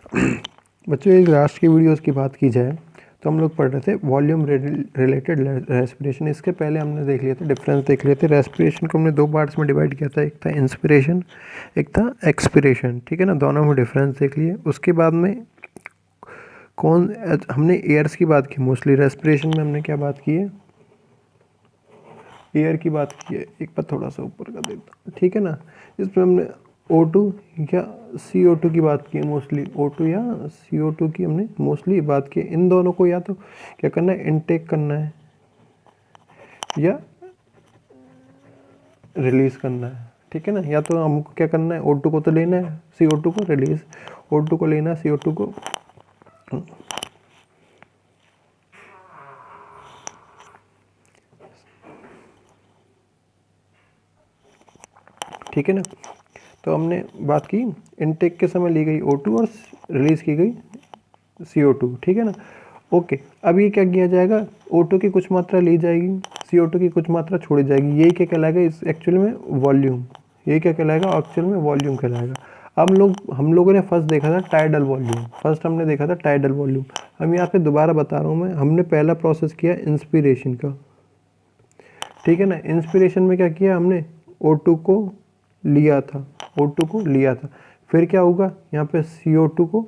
बच्चों एक लास्ट की वीडियोस की बात की जाए तो हम लोग पढ़ रहे थे वॉल्यूम रिलेटेड रेस्पिरेशन। इसके पहले हमने देख लिया था, डिफरेंस देख लिए थे। रेस्पिरेशन को हमने दो पार्ट्स में डिवाइड किया था, एक था इंस्पिरेशन, एक था एक्सपिरेशन। ठीक है ना, दोनों में डिफरेंस देख लिए। उसके बाद में हमने एयर्स की बात की। मोस्टली रेस्पिरेशन में हमने क्या बात की है, एयर की बात की है। एक बार थोड़ा सा ऊपर का देता हूँ, ठीक है ना। इसमें हमने O2 या CO2 की बात की है। मोस्टली O2 या CO2 की हमने मोस्टली बात की है। इन दोनों को या तो क्या करना है, इनटेक करना है या रिलीज करना है। ठीक है ना, या तो हमको क्या करना है, O2 को तो लेना है, CO2 को रिलीज, O2 को लेना है, CO2 को। ठीक है ना, तो हमने बात की इनटेक के समय ली गई O2 और रिलीज की गई CO2। ठीक है ना, ओके। अब ये क्या किया जाएगा, O2 की कुछ मात्रा ली जाएगी, CO2 की कुछ मात्रा छोड़ी जाएगी। यही क्या कहलाएगा इस एक्चुअल में, वॉल्यूम। यही क्या कहलाएगा एक्चुअल में, वॉल्यूम कहलाएगा। अब हम लोगों ने फर्स्ट देखा था टाइडल वॉल्यूम। फर्स्ट हमने देखा था टाइडल वॉल्यूम। हम यहाँ पे दोबारा बता रहा हूँ मैं, हमने पहला प्रोसेस किया इंस्पिरेशन का। ठीक है ना, इंस्पिरेशन में क्या किया हमने, O2 को लिया था, O2 को लिया था। फिर क्या होगा, यहाँ पे CO2 को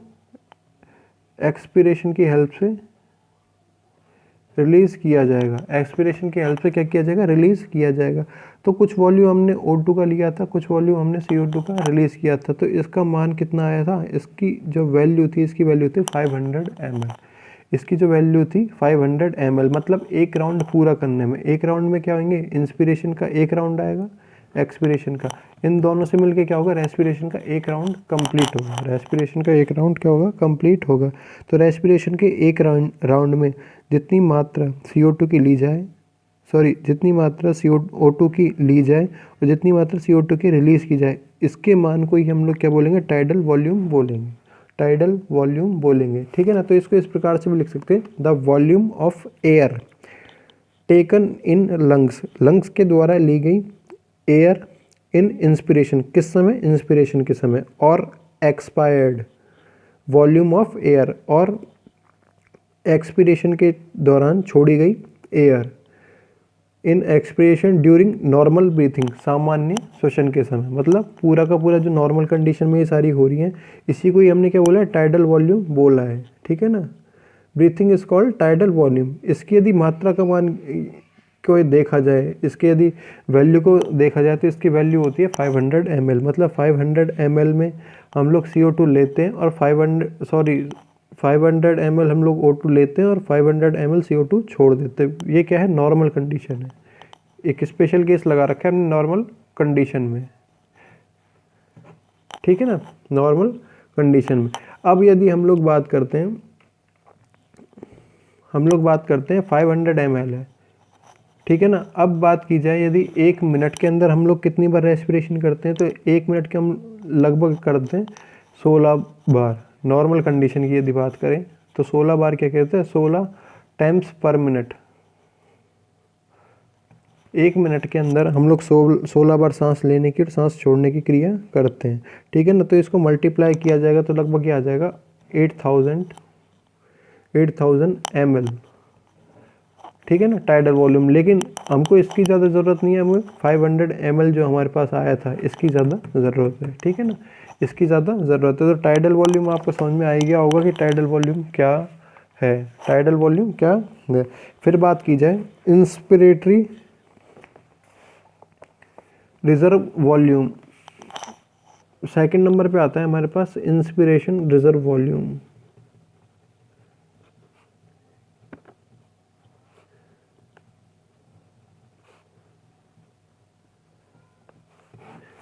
एक्सपिरेशन की हेल्प से रिलीज़ किया जाएगा। एक्सपिरेशन की हेल्प से क्या किया जाएगा, रिलीज़ किया जाएगा। तो कुछ वॉल्यूम हमने O2 का लिया था, कुछ वॉल्यूम हमने CO2 का रिलीज़ किया था। तो इसका मान कितना आया था, इसकी जो वैल्यू थी, इसकी वैल्यू थी 500 ml। इसकी जो वैल्यू थी 500 ml, मतलब एक राउंड पूरा करने में, एक राउंड में क्या होंगे, इंस्पिरेशन का एक राउंड आएगा, एक्सपिरेशन का। इन दोनों से मिलके क्या होगा, रेस्पिरेशन का एक राउंड कंप्लीट होगा। रेस्पिरेशन का एक राउंड क्या होगा, कंप्लीट होगा। तो रेस्पिरेशन के एक राउंड में जितनी मात्रा CO2 की ली जाए, जितनी मात्रा CO2 की ली जाए और जितनी मात्रा CO2 की रिलीज़ की जाए, इसके मान को ही हम लोग क्या बोलेंगे, टाइडल वॉल्यूम बोलेंगे। टाइडल वॉल्यूम बोलेंगे। ठीक है ना, तो इसको इस प्रकार से भी लिख सकते हैं, the volume of air taken in lungs. Lungs के द्वारा ली गई एयर इन इंस्पिरेशन, किस समय, इंस्पिरेशन के समय। और एक्सपायर्ड वॉल्यूम ऑफ एयर, और एक्सपिरेशन के दौरान छोड़ी गई air in expiration during normal breathing, सामान्य श्वसन के समय। मतलब पूरा का पूरा जो नॉर्मल कंडीशन में ये सारी हो रही हैं, इसी को ही हमने क्या बोला है, टाइडल वॉल्यूम बोला है। ठीक है ना, breathing is called tidal volume. इसकी यदि मात्रा का मान को देखा जाए, इसके यदि वैल्यू को देखा जाए, तो इसकी वैल्यू होती है 500 ml। मतलब 500 ml में हम लोग CO2 लेते हैं और 500 ml हम लोग O2 लेते हैं और 500 ml CO2 छोड़ देते हैं। ये क्या है, नॉर्मल कंडीशन है। एक स्पेशल केस लगा रखा है हमने नॉर्मल कंडीशन में। ठीक है ना, नॉर्मल कंडीशन में। अब यदि हम लोग बात करते हैं 500 ml है। ठीक है ना, अब बात की जाए यदि एक मिनट के अंदर हम लोग कितनी बार रेस्पिरेशन करते हैं, तो एक मिनट के हम लगभग करते हैं 16 बार। नॉर्मल कंडीशन की यदि बात करें तो 16 बार क्या कहते हैं, 16 टाइम्स पर मिनट। एक मिनट के अंदर हम लोग 16 बार सांस लेने की और सांस छोड़ने की क्रिया करते हैं। ठीक है ना, तो इसको मल्टीप्लाई किया जाएगा तो लगभग क्या आ जाएगा, 8000 ml। ठीक है ना, टाइडल वॉल्यूम। लेकिन हमको इसकी ज़्यादा ज़रूरत नहीं है, हमें 500 ml जो हमारे पास आया था इसकी ज़्यादा ज़रूरत है। ठीक है ना, इसकी ज़्यादा ज़रूरत है। तो टाइडल वॉल्यूम आपको समझ में आ ही गया होगा कि टाइडल वॉल्यूम क्या है, टाइडल वॉल्यूम क्या है। फिर बात की जाए inspiratory reserve volume, second number पे आता है हमारे पास inspiration reserve volume.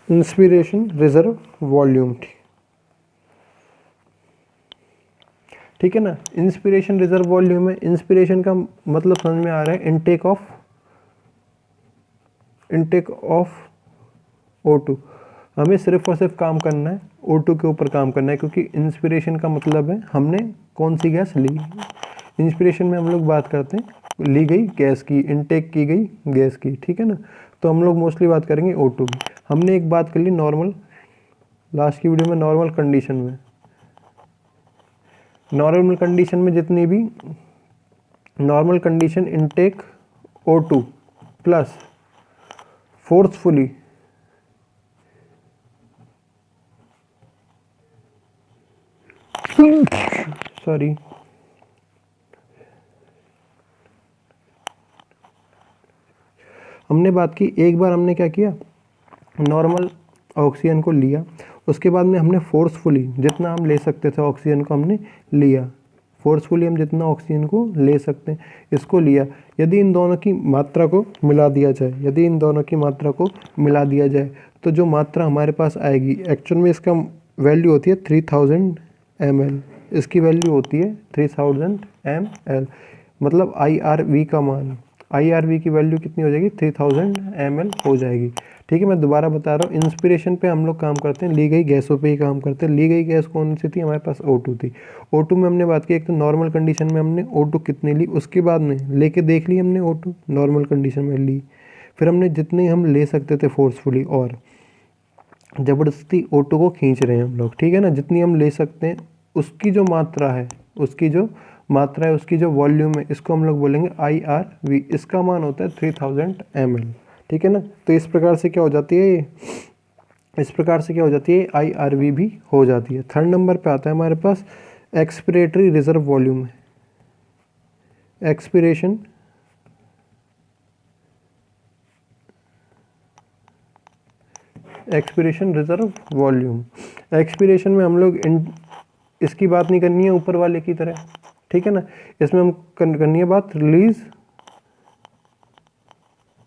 Inspiration reserve volume, ठीक है ना। इंस्पिरेशन रिजर्व वॉल्यूम है। इंस्पिरेशन का मतलब समझ में आ रहा है, इनटेक ऑफ O2। हमें सिर्फ और सिर्फ काम करना है O2 के ऊपर काम करना है, क्योंकि इंस्पिरेशन का मतलब है हमने कौन सी गैस ली। इंस्पिरेशन में हम लोग बात करते हैं ली गई गैस की, इनटेक की गई गैस की। ठीक है ना, तो हम लोग मोस्टली बात करेंगे O2 की। हमने एक बात कर ली नॉर्मल, लास्ट की वीडियो में नॉर्मल कंडीशन में। नॉर्मल कंडीशन में जितनी भी normal condition intake O2 plus forcefully sorry हमने बात की, एक बार हमने क्या किया, नॉर्मल ऑक्सीजन को लिया, उसके बाद में हमने फोर्सफुली जितना हम ले सकते थे ऑक्सीजन को हमने लिया, फोर्सफुली हम जितना ऑक्सीजन को ले सकते हैं इसको लिया। यदि इन दोनों की मात्रा को मिला दिया जाए, यदि इन दोनों की मात्रा को मिला दिया जाए तो जो मात्रा हमारे पास आएगी, एक्चुअल में इसका वैल्यू होती है 3000 ml, इसकी वैल्यू होती है 3000 ml, मतलब IRV का मान, IRV की वैल्यू कितनी हो जाएगी, 3000 ml हो जाएगी। ठीक है, मैं दोबारा बता रहा हूँ, इंस्पिरेशन पे हम लोग काम करते हैं, ली गई गैसों पे ही काम करते हैं। ली गई गैस कौन सी थी, हमारे पास O2 थी। O2 में हमने बात की, एक तो नॉर्मल कंडीशन में हमने O2 कितनी ली, उसके बाद में लेके देख ली हमने O2 नॉर्मल कंडीशन में ली, फिर हमने जितने हम ले सकते थे फोर्सफुली, और ज़बरदस्ती O2 को खींच रहे हैं हम लोग। ठीक है ना, जितनी हम ले सकते हैं उसकी जो मात्रा है, उसकी जो मात्रा है, उसकी जो वॉल्यूम है, इसको हम लोग बोलेंगे IRV, इसका मान होता है 3000 ml। ठीक है ना, तो इस प्रकार से क्या हो जाती है ये, इस प्रकार से क्या हो जाती है, IRV भी हो जाती है। थर्ड नंबर पे आता है हमारे पास एक्सपिरेटरी रिजर्व वॉल्यूम है, expiration expiration reserve volume. Expiration में हम लोग इसकी बात नहीं करनी है ऊपर वाले की तरह, ठीक है ना, इसमें हम करनी है बात रिलीज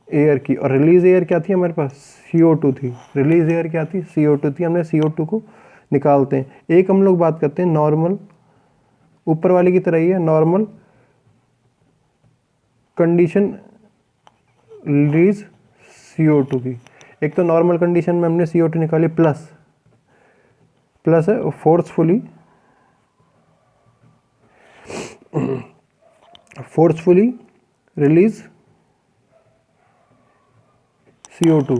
एयर की, और रिलीज एयर क्या थी हमारे पास, CO2 थी। रिलीज एयर क्या थी, CO2 थी, हमने CO2 को निकालते हैं। एक हम लोग बात करते हैं नॉर्मल, ऊपर वाले की तरह ही है, नॉर्मल कंडीशन रिलीज CO2 की। एक तो नॉर्मल कंडीशन में हमने CO2 निकाली, प्लस है फोर्सफुली रिलीज CO2,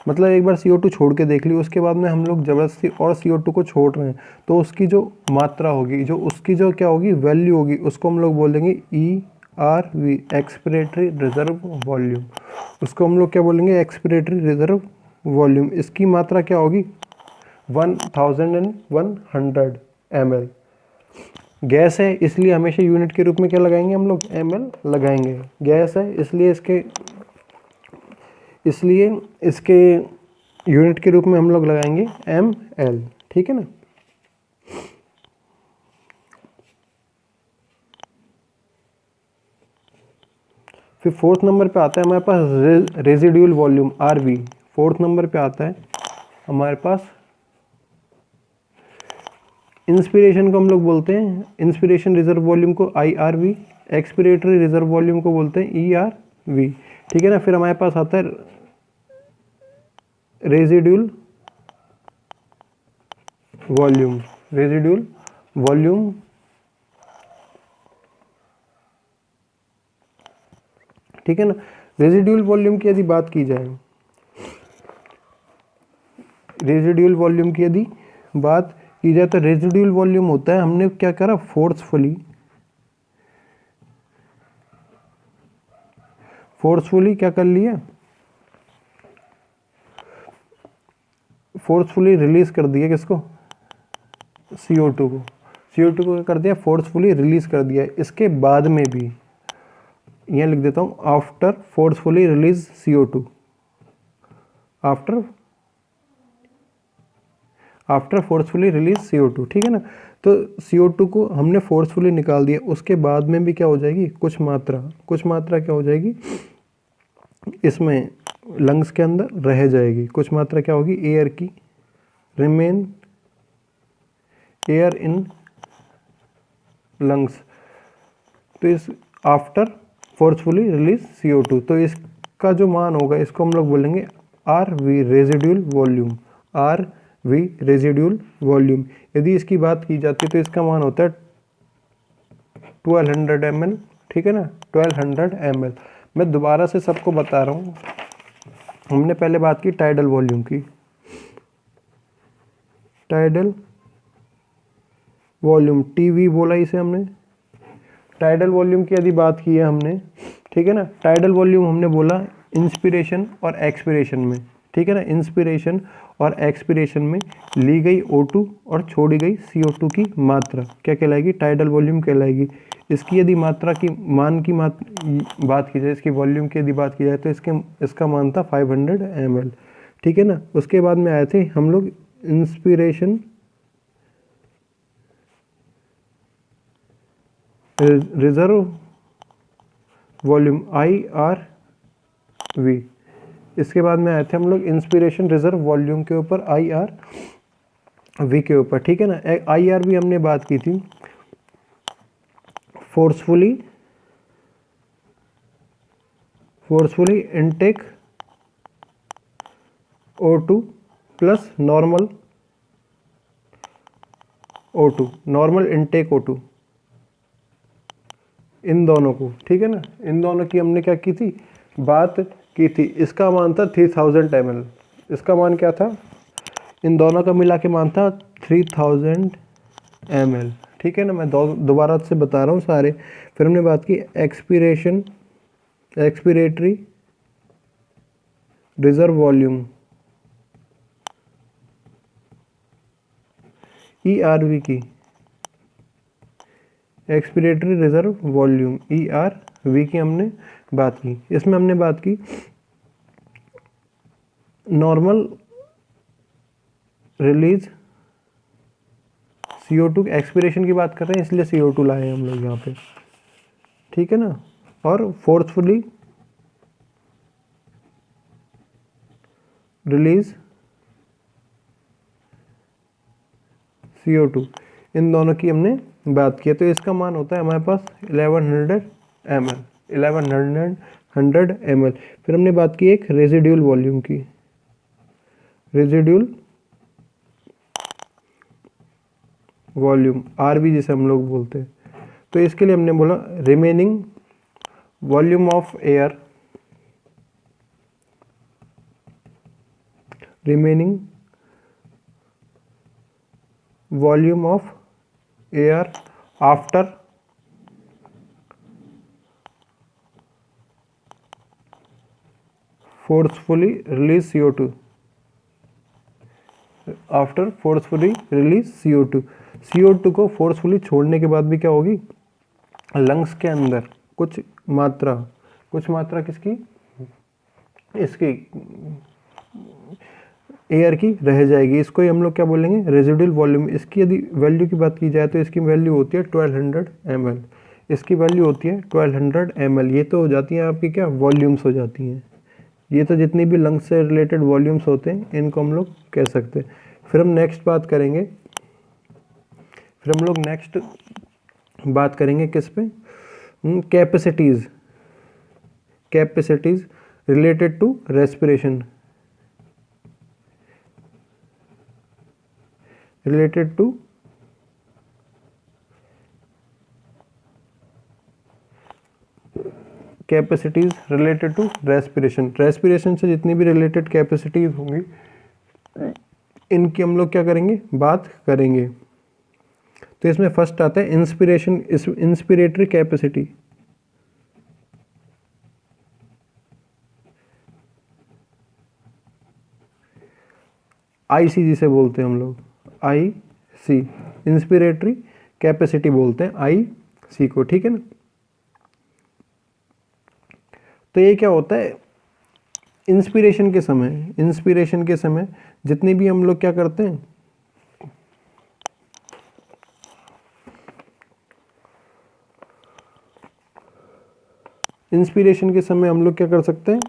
मतलब एक बार CO2 छोड़ के देख ली, उसके बाद में हम लोग जबरदस्ती और CO2 को छोड़ रहे हैं, तो उसकी जो मात्रा होगी, जो उसकी जो क्या होगी वैल्यू होगी, उसको हम लोग बोल देंगे ERV, एक्सपिरेटरी रिजर्व वॉल्यूम। उसको हम लोग क्या बोलेंगे, एक्सपिरेटरी रिजर्व वॉल्यूम। इसकी मात्रा क्या होगी 1100 ml। गैस है इसलिए हमेशा यूनिट के रूप में क्या लगाएंगे हम लोग, ml लगाएंगे। गैस है इसलिए इसके यूनिट के रूप में हम लोग लगाएंगे ml। ठीक है ना, फिर फोर्थ नंबर पे आता है हमारे पास residual volume RV। Fourth number पे आता है हमारे पास इंस्पिरेशन को हम लोग बोलते हैं, इंस्पिरेशन रिजर्व वॉल्यूम को IRV, एक्सपिरेटरी रिजर्व वॉल्यूम को बोलते हैं ERV। ठीक है ना, फिर हमारे पास आता है रेजिड्यूल वॉल्यूम, रेजिड्यूल वॉल्यूम। ठीक है ना, रेजिड्यूल वॉल्यूम की यदि बात की जाए, रेजिड्यूल वॉल्यूम की यदि बात की जाए तो रेजिड्यूल वॉल्यूम होता है, हमने क्या करा, फोर्सफुली क्या कर लिया, फोर्सफुली रिलीज कर दिया किसको, CO2 को। CO2 को क्या कर दिया, फोर्सफुली रिलीज कर दिया। इसके बाद में भी यहाँ लिख देता हूँ, after forcefully release CO2, after forcefully release CO2। ठीक है ना, तो CO2 को हमने फोर्सफुली निकाल दिया, उसके बाद में भी क्या हो जाएगी, कुछ मात्रा क्या हो जाएगी, इसमें लंग्स के अंदर रह जाएगी। कुछ मात्रा क्या होगी, एयर की, रिमेन एयर इन लंग्स। तो इस आफ्टर फोर्सफुली रिलीज CO2, तो इसका जो मान होगा, इसको हम लोग बोलेंगे RV residual volume, RV residual volume. यदि इसकी बात की जाती है तो इसका मान होता है 1200 ml। ठीक है ना, 1200 ml। मैं दोबारा से सबको बता रहा हूँ, हमने पहले बात की टाइडल वॉल्यूम की, टाइडल वॉल्यूम टीवी बोला इसे हमने। टाइडल वॉल्यूम की यदि बात की है हमने, ठीक है ना, टाइडल वॉल्यूम हमने बोला इंस्पिरेशन और एक्सपिरेशन में, ठीक है ना, इंस्पिरेशन और एक्सपिरेशन में ली गई O2 और छोड़ी गई CO2 की मात्रा क्या कहलाएगी, टाइडल वॉल्यूम कहलाएगी। इसकी यदि मात्रा की मान की बात की जाए, इसकी वॉल्यूम की यदि बात की जाए तो इसका मान था 500 ml, ठीक है ना। उसके बाद में आए थे हम लोग इंस्पिरेशन रिजर्व वॉल्यूम IRV। इसके बाद में आए थे हम लोग इंस्पिरेशन रिजर्व वॉल्यूम के ऊपर IRV के ऊपर, ठीक है ना। IRV हमने बात की थी forcefully intake O2 plus normal O2, normal intake O2, इन दोनों को, ठीक है ना, इन दोनों की हमने क्या की थी, बात की थी। इसका मान था 3000 ml, इसका मान क्या था, इन दोनों का मिला के मान था 3000 ml, ठीक है ना। मैं दोबारा से बता रहा हूँ सारे। फिर हमने बात की एक्सपिरेटरी रिजर्व वॉल्यूम ERV की, एक्सपिरेटरी रिजर्व वॉल्यूम ERV की हमने बात की। इसमें हमने बात की नॉर्मल रिलीज CO2, एक्सपिरेशन की बात कर रहे हैं इसलिए CO2 लाए हम लोग यहाँ पे, ठीक है ना। और फोर्सफुली रिलीज CO2, इन दोनों की हमने बात की है। तो इसका मान होता है हमारे पास 1100 ml। फिर हमने बात की एक रेजिड्यूल वॉल्यूम की, रेजिड्यूल वॉल्यूम RV जिसे हम लोग बोलते हैं। तो इसके लिए हमने बोला remaining volume of air, remaining volume of air after forcefully release CO2, after forcefully release CO2 को फोर्सफुली छोड़ने के बाद भी क्या होगी, लंग्स के अंदर कुछ मात्रा किसकी, इसकी एयर की रह जाएगी। इसको ही हम लोग क्या बोलेंगे, रेजिडुअल वॉल्यूम। इसकी यदि वैल्यू की बात की जाए तो इसकी वैल्यू होती है 1200 ml, इसकी वैल्यू होती है 1200 ml। ये तो हो जाती हैं आपकी क्या वॉल्यूम्स हो जाती हैं, ये तो जितनी भी लंग्स से रिलेटेड वॉल्यूम्स होते हैं इनको हम लोग कह सकते हैं। फिर हम नेक्स्ट बात करेंगे किस पे, capacities related to respiration, related to capacities related to respiration से जितनी भी रिलेटेड कैपेसिटीज़ होंगी इनकी हम लोग क्या करेंगे, बात करेंगे। तो इसमें फर्स्ट आता है इंस्पिरेटरी कैपेसिटी, IC जिसे बोलते हैं हम लोग, IC इंस्पिरेटरी कैपेसिटी बोलते हैं IC को, ठीक है ना। तो ये क्या होता है, इंस्पिरेशन के समय जितने भी हम लोग क्या करते हैं, इंस्पिरेशन के समय हम लोग क्या कर सकते हैं,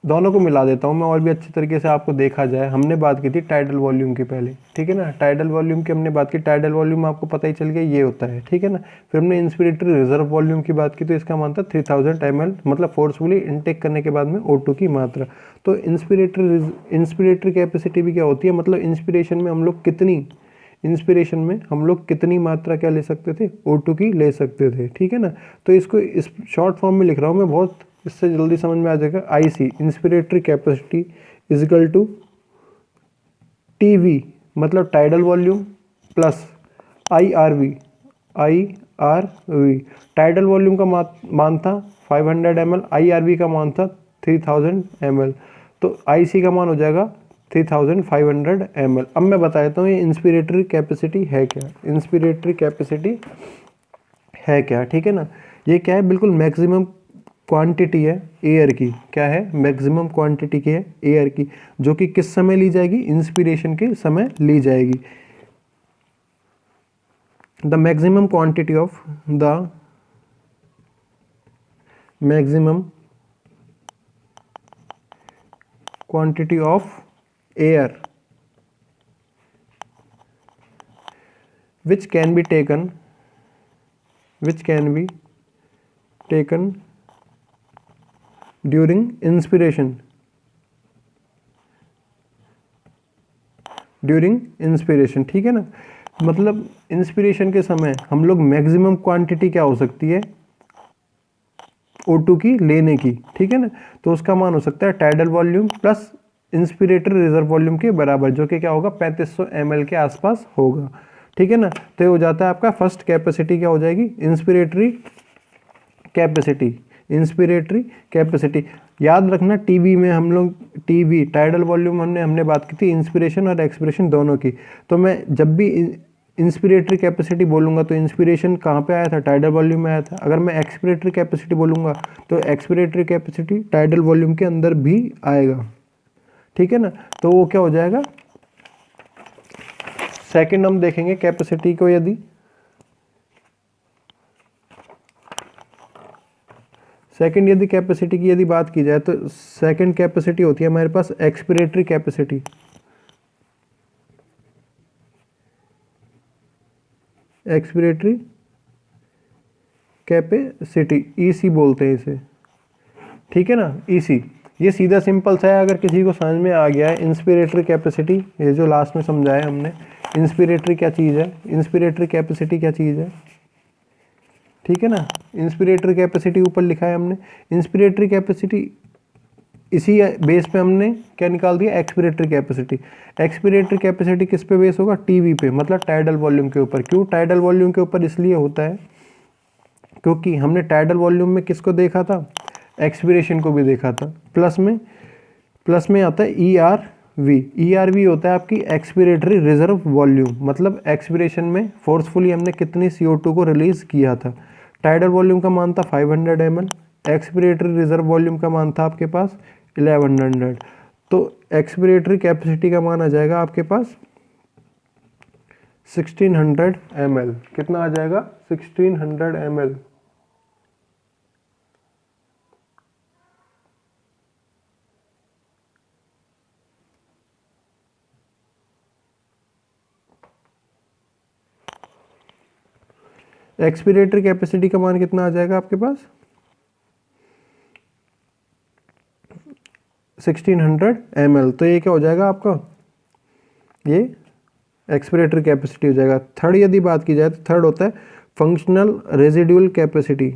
दोनों को मिला देता हूँ मैं और भी अच्छे तरीके से आपको देखा जाए। हमने बात की थी टाइडल वॉल्यूम की पहले, ठीक है ना, टाइडल वॉल्यूम की हमने बात की, टाइडल वॉल्यूम आपको पता ही चल गया ये होता है, ठीक है ना। फिर हमने इंस्पिरेटरी रिजर्व वॉल्यूम की बात की, तो इसका मान था 3000 ml, मतलब फोर्सफुली इनटेक करने के बाद में O2 की मात्रा। तो इंस्पिरेटरी कैपेसिटी भी क्या होती है, मतलब इंस्पिरेशन में हम लोग कितनी मात्रा क्या ले सकते थे, O2 की ले सकते थे, ठीक है ना। तो इसको इस शॉर्ट फॉर्म में लिख रहा हूँ मैं, बहुत इससे जल्दी समझ में आ जाएगा। IC inspiratory capacity is equal to TV मतलब tidal volume plus I R V tidal volume का मान था 500 ml, IRV का मान था 3000 ml, तो IC का मान हो जाएगा 3500 ml। अब मैं बता देता हूँ ये इंस्पिरेटरी कैपेसिटी है क्या, इंस्पिरेटरी कैपेसिटी है क्या, ठीक है ना। ये क्या है, बिल्कुल मैक्सिमम क्वांटिटी है एयर की, क्या है, मैक्सिमम क्वांटिटी की है एयर की, जो कि किस समय ली जाएगी, इंस्पिरेशन के समय ली जाएगी। The maximum quantity of air which can be taken during inspiration, ठीक है ना। मतलब इंस्पिरेशन के समय हम लोग मैक्सिमम क्वांटिटी क्या हो सकती है O2 की लेने की, ठीक है ना, तो उसका मान हो सकता है tidal volume plus inspiratory reserve volume के बराबर, जो कि क्या होगा 3500 ml के आसपास होगा, ठीक है ना। तो ये हो जाता है आपका फर्स्ट कैपेसिटी, क्या हो जाएगी, इंस्पिरेटरी कैपेसिटी। याद रखना टीवी में हम लोग टाइडल वॉल्यूम हमने बात की थी इंस्पिरेशन और एक्सपिरेशन दोनों की, तो मैं जब भी इंस्पिरेटरी कैपेसिटी बोलूँगा तो इंस्पिरेशन कहाँ पे आया था, टाइडल वॉल्यूम में आया था। अगर मैं एक्सपिरेटरी कैपेसिटी बोलूँगा तो एक्सपिरेटरी कैपेसिटी टाइडल वॉल्यूम के अंदर भी आएगा, ठीक है ना। तो वो क्या हो जाएगा, सेकंड हम देखेंगे कैपेसिटी को, यदि कैपेसिटी की यदि बात की जाए तो सेकंड कैपेसिटी होती है हमारे पास एक्सपिरेटरी कैपेसिटी। ईसी बोलते हैं इसे, ठीक है ना, ईसी। ये सीधा सिंपल सा है, अगर किसी को समझ में आ गया है इंस्पिरेटरी कैपेसिटी, ये जो लास्ट में समझाया हमने, इंस्पिरेटरी क्या चीज़ है, इंस्पिरेटरी कैपेसिटी क्या चीज़ है, ठीक है ना। इंस्पिरेटरी कैपेसिटी ऊपर लिखा है हमने, इंस्पिरेटरी कैपेसिटी इसी बेस पे हमने क्या निकाल दिया, एक्सपिरेटरी कैपेसिटी। एक्सपिरेटरी कैपेसिटी किस पे बेस होगा, टीवी पे, मतलब टाइडल वॉल्यूम के ऊपर। क्यों टाइडल वॉल्यूम के ऊपर इसलिए होता है क्योंकि हमने टाइडल वॉल्यूम में किसको देखा था, एक्सपिरेशन को भी देखा था। प्लस में आता है ERV होता है आपकी एक्सपिरेटरी रिजर्व वॉल्यूम, मतलब एक्सपिरेशन में फोर्सफुली हमने कितनी CO2 को रिलीज किया था। टाइडल वॉल्यूम का मान था 500 ml, एक्सपिरेटरी रिजर्व वॉल्यूम का मान था आपके पास 1100, तो एक्सपिरेटरी कैपेसिटी का मान आ जाएगा आपके पास 1600 ml। कितना आ जाएगा, 1600 ml। एक्सपिरेटरी कैपेसिटी का मान कितना आ जाएगा आपके पास 1600 ml। तो ये क्या हो जाएगा आपका, ये एक्सपिरेटरी कैपेसिटी हो जाएगा। थर्ड यदि बात की जाए तो थर्ड होता है functional residual capacity.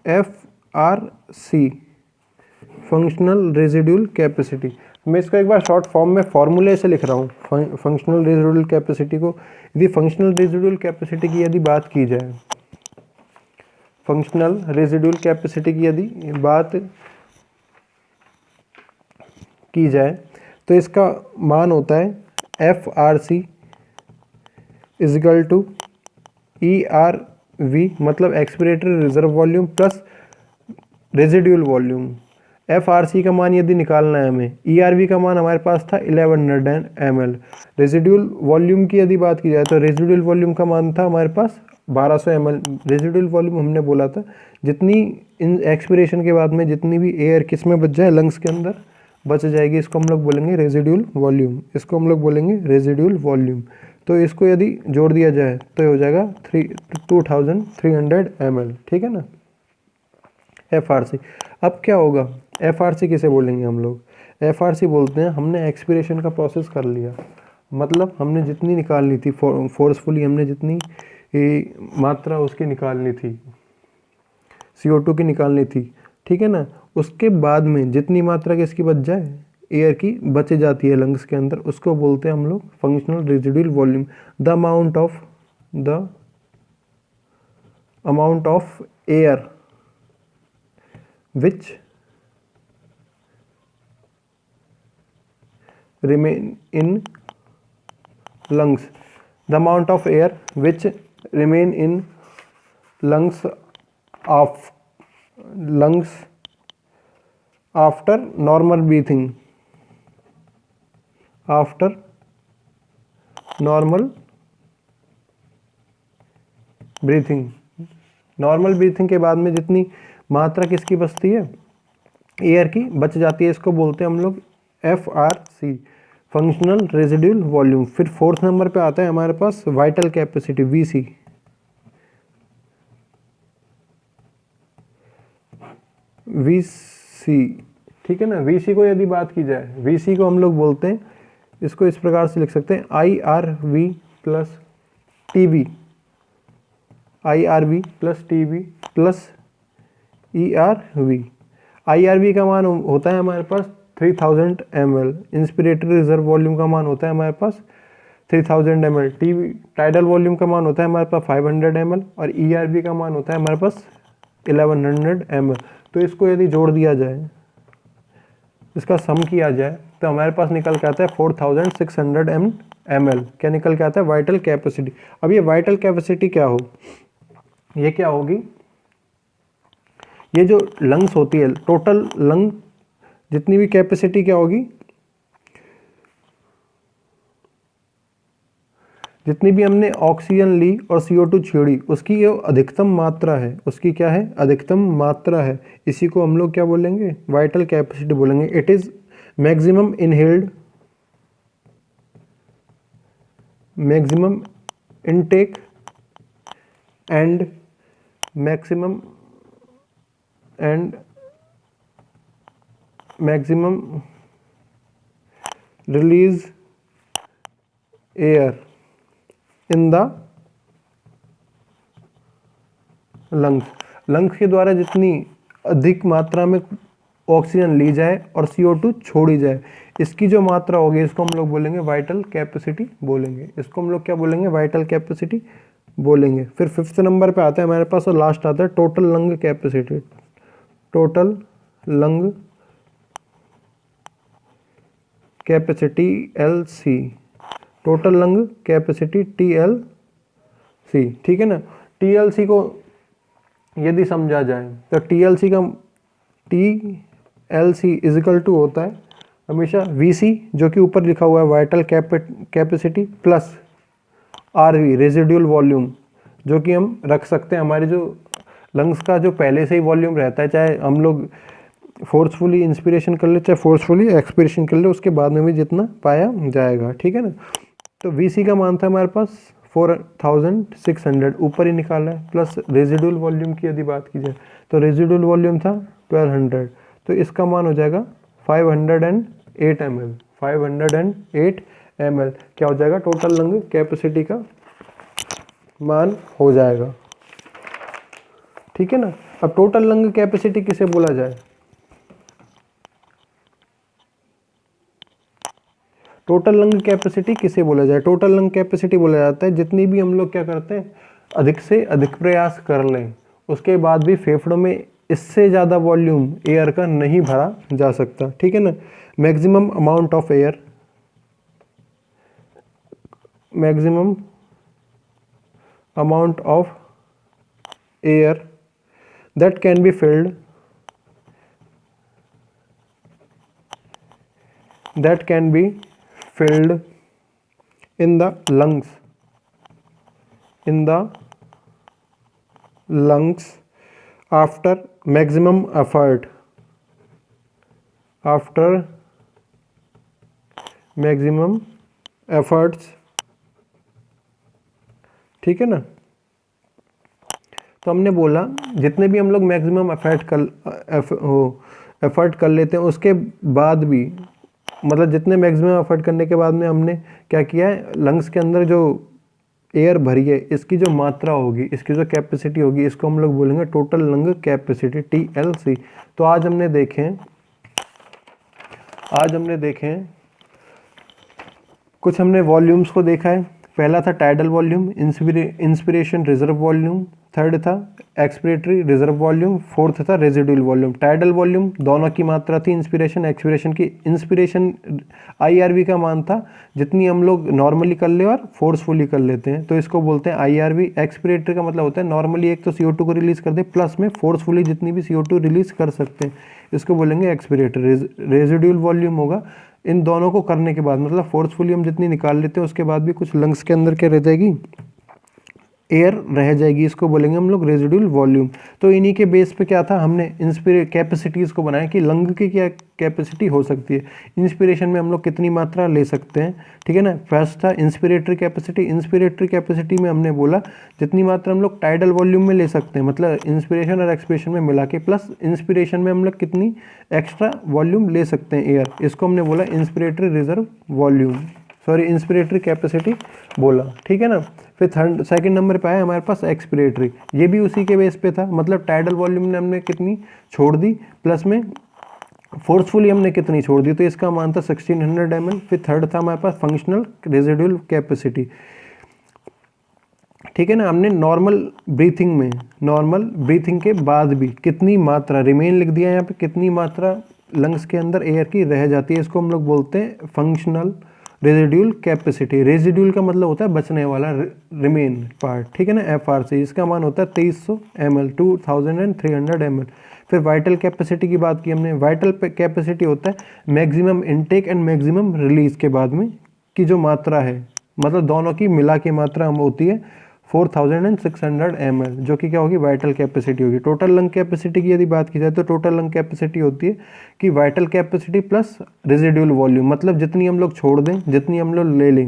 FRC, functional residual capacity. मैं इसको एक बार शॉर्ट फॉर्म में फॉर्मूले से लिख रहा हूँ फंक्शनल रेजिडुअल कैपेसिटी को। यदि फंक्शनल रेजिडुअल कैपेसिटी की यदि बात की जाए, फंक्शनल रेजिडुअल कैपेसिटी की यदि बात की जाए तो इसका मान होता है FRC इजिकल टू ERV, मतलब expiratory reserve volume plus residual volume. FRC का मान यदि निकालना है हमें, ERV का मान हमारे पास था 1100 ml। रेजिडुअल वॉल्यूम की यदि बात की जाए तो रेजिडुअल वॉल्यूम का मान था हमारे पास 1200 ml। रेजिडुअल वॉल्यूम हमने बोला था जितनी इन एक्सपिरेशन के बाद में जितनी भी एयर किस में बच जाए, लंग्स के अंदर बच जाएगी, इसको हम लोग बोलेंगे रेजिडुअल वॉल्यूम। तो इसको यदि जोड़ दिया जाए तो ये हो जाएगा 2300 ml, ठीक है ना, FRC। अब क्या होगा, FRC किसे बोलेंगे हम लोग, FRC बोलते हैं हमने एक्सपिरेशन का प्रोसेस कर लिया, मतलब हमने जितनी निकालनी थी फोर्सफुली, हमने जितनी मात्रा उसकी निकालनी थी, CO2 की निकालनी थी, ठीक है ना। उसके बाद में जितनी मात्रा किसकी बच जाए, एयर की बच जाती है लंग्स के अंदर, उसको बोलते हैं हम लोग functional residual volume. The amount of air which remain in lungs, the amount of air which remain in lungs of lungs after normal breathing, after normal breathing, normal breathing के बाद में जितनी मात्रा किसकी बचती है, एयर की बच जाती है, इसको बोलते हैं हम लोग FRC, फंक्शनल रेजिडुअल वॉल्यूम। फिर फोर्थ नंबर पे आता है हमारे पास वाइटल कैपेसिटी VC। ठीक है ना। VC को यदि बात की जाए, VC को हम लोग बोलते हैं, इसको इस प्रकार से लिख सकते हैं IRV plus TB, IRV plus TB plus ERV। IRV का मान होता है हमारे पास 3000 ml, इंस्पिरेटरी रिजर्व वॉल्यूम का मान होता है हमारे पास 3000 ml, TB टाइडल वॉल्यूम का मान होता है हमारे पास 500 ml और ERV का मान होता है हमारे पास 1100 ml। तो इसको यदि जोड़ दिया जाए, इसका सम किया जाए, तो हमारे पास निकल के आता है 4600 ml। क्या निकल के आता है, वाइटल कैपेसिटी। अब ये वाइटल कैपेसिटी क्या हो, ये क्या होगी, ये जो लंग्स होती है, टोटल लंग जितनी भी कैपेसिटी क्या होगी, जितनी भी हमने ऑक्सीजन ली और CO2 छोड़ी, उसकी ये अधिकतम मात्रा है, उसकी क्या है, अधिकतम मात्रा है। इसी को हम लोग क्या बोलेंगे, वाइटल कैपेसिटी बोलेंगे। It is maximum inhaled, maximum intake and maximum release air in the lungs के द्वारा जितनी अधिक मात्रा में ऑक्सीजन ली जाए और CO2 छोड़ी जाए, इसकी जो मात्रा होगी, इसको हम लोग बोलेंगे वाइटल कैपेसिटी बोलेंगे। इसको हम लोग क्या बोलेंगे, वाइटल कैपेसिटी बोलेंगे। फिर फिफ्थ नंबर पे आता है हमारे पास और लास्ट आता है total lung capacity. Total lung capacity LC, total lung capacity TLC, ठीक है ना। TLC को यदि समझा जाए तो TLC इजिकल टू होता है हमेशा VC, जो कि ऊपर लिखा हुआ है vital capacity, plus RV residual volume, जो कि हम रख सकते हैं हमारे जो लंग्स का जो पहले से ही वॉल्यूम रहता है, चाहे हम लोग फोर्सफुली इंस्पिरेशन कर ले चाहे फोर्सफुली एक्सपिरेशन कर ले, उसके बाद में भी जितना पाया जाएगा, ठीक है ना। तो VC का मान था हमारे पास 4600, ऊपर ही निकाला है, प्लस रेजिडुअल वॉल्यूम की यदि बात की जाए तो रेजिडुअल वॉल्यूम था 1200, तो इसका मान हो जाएगा 508 ml। 508 ml क्या हो जाएगा, टोटल लंग कैपेसिटी का मान हो जाएगा, ठीक है ना। अब टोटल लंग कैपेसिटी किसे बोला जाए, टोटल लंग कैपेसिटी किसे बोला जाए, टोटल लंग कैपेसिटी बोला जाता है जितनी भी हम लोग क्या करते हैं, अधिक से अधिक प्रयास कर लें, उसके बाद भी फेफड़ों में इससे ज़्यादा वॉल्यूम एयर का नहीं भरा जा सकता, ठीक है ना। Maximum amount of air, maximum amount of air that can be filled, that can be filled in the lungs, in the lungs after maximum effort, after maximum efforts, ठीक है ना। तो हमने बोला जितने भी हम लोग मैक्सिमम एफर्ट कर लेते हैं, उसके बाद भी, मतलब जितने मैक्सिमम एफर्ट करने के बाद में हमने क्या किया है, लंग्स के अंदर जो एयर भरी है, इसकी जो मात्रा होगी, इसकी जो कैपेसिटी होगी, इसको हम लोग बोलेंगे टोटल लंग कैपेसिटी, TLC। तो आज हमने देखें कुछ हमने वॉल्यूम्स को देखा है। पहला था tidal volume, inspiration reserve volume, third था एक्सपिरेटरी रिजर्व वॉल्यूम, फोर्थ था रेजिडुअल वॉल्यूम। टाइडल वॉल्यूम दोनों की मात्रा थी इंस्पिरेशन एक्सपिरेशन की। इंस्पिरेशन IRV का मान था जितनी हम लोग नॉर्मली कर ले और फोर्सफुली कर लेते हैं, तो इसको बोलते हैं IRV। एक्सपिरेटरी का मतलब होता है नॉर्मली एक तो CO2 को रिलीज कर दे, प्लस में फोर्सफुली जितनी भी CO2 रिलीज कर सकते हैं, इसको बोलेंगे एक्सपिरेटरी। रेजिडुअल वॉल्यूम होगा इन दोनों को करने के बाद, मतलब फोर्सफुली हम जितनी निकाल लेते हैं उसके बाद भी कुछ लंग्स के अंदर क्या रह जाएगी, एयर रह जाएगी, इसको बोलेंगे हम लोग रेजिडुअल वॉल्यूम। तो इन्हीं के बेस पे क्या था, हमने कैपेसिटीज़ को बनाया कि लंग की क्या कैपेसिटी हो सकती है, इंस्पिरेशन में हम लोग कितनी मात्रा ले सकते हैं, ठीक है ना। फर्स्ट था इंस्पिरेटरी कैपेसिटी। इंस्पिरेटरी कैपेसिटी में हमने बोला जितनी मात्रा हम लोग टाइडल वॉल्यूम में ले सकते हैं, मतलब इंस्पिरेशन और एक्सपिरेशन में मिला के, प्लस इंस्पिरेशन में हम लोग कितनी एक्स्ट्रा वॉल्यूम ले सकते हैं एयर, इसको हमने बोला inspiratory reserve volume, sorry inspiratory capacity बोला, ठीक है ना। फिर सेकंड नंबर पे आया हमारे पास एक्सपिरेटरी, ये भी उसी के बेस पे था, मतलब टाइडल वॉल्यूम ने हमने कितनी छोड़ दी, प्लस में फोर्सफुली हमने कितनी छोड़ दी, तो इसका मान था 1600 ml। फिर थर्ड था हमारे पास फंक्शनल रेजिडुअल कैपेसिटी, ठीक है ना। हमने नॉर्मल ब्रीथिंग के बाद भी कितनी मात्रा रिमेन लिख दिया यहाँ पे, कितनी मात्रा लंग्स के अंदर एयर की रह जाती है, इसको हम लोग बोलते हैं फंक्शनल रेजिडुअल कैपेसिटी। रेजिडुअल का मतलब होता है बचने वाला, रिमेन पार्ट, ठीक है ना, FRC। इसका मान होता है 2300 ml, 2300 ml। फिर वाइटल कैपेसिटी की बात की हमने। वाइटल कैपेसिटी होता है maximum intake and maximum release के बाद में की जो मात्रा है, मतलब दोनों की मिला के मात्रा हम होती है 4600 ml, जो कि क्या होगी, वाइटल कैपेसिटी होगी। टोटल लंग कैपेसिटी की यदि बात की जाए तो टोटल लंग कैपेसिटी होती है कि vital capacity plus residual volume, मतलब जितनी हम लोग छोड़ दें, जितनी हम लोग ले लें,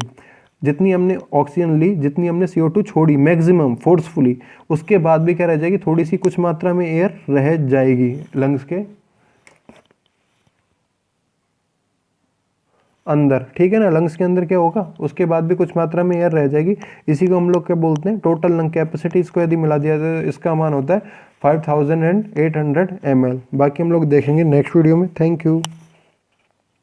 जितनी हमने ऑक्सीजन ली, जितनी हमने CO2 छोड़ी मैक्सिमम फोर्सफुली, उसके बाद भी क्या रह जाएगी, थोड़ी सी कुछ मात्रा में एयर रह जाएगी लंग्स के अंदर, ठीक है ना। लंग्स के अंदर क्या होगा, उसके बाद भी कुछ मात्रा में एयर रह जाएगी, इसी को हम लोग क्या बोलते हैं, टोटल लंग कैपेसिटी। इसको यदि मिला दिया जाए तो इसका मान होता है 5800 ml। बाकी हम लोग देखेंगे नेक्स्ट वीडियो में। Thank you.